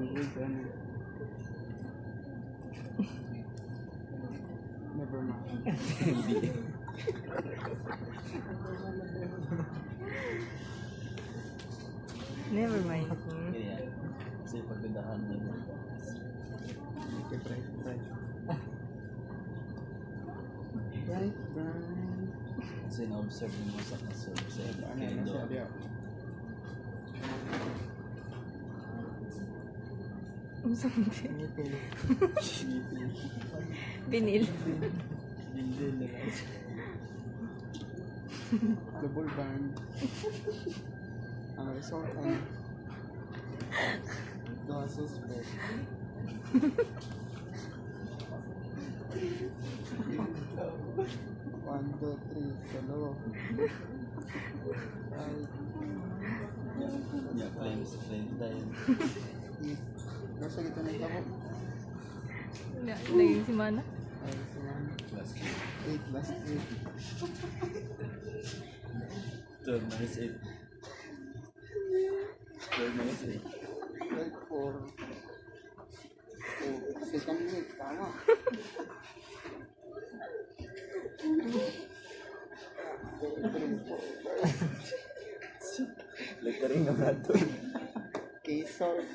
language, ano. Never mind. Never mind. Kaya, kasi pagdahan nila. Okay, bright. Bright. Kasi na-observe mo sa kasal. Ano na siya, diyo? Ang sabi. Ngipin. Pinil. Hindi nila. Double band. Ang resort ay doha suspect. One, two, three, solo. Ay, Yeah, flames tayo. nasa gito na ito. Naging si Mana. Ay, silang Plus 8 plus 8. 12 minus 8. 12 minus 8. Like 4. Oh, second week, tama. Lettering naman ito. K-sort.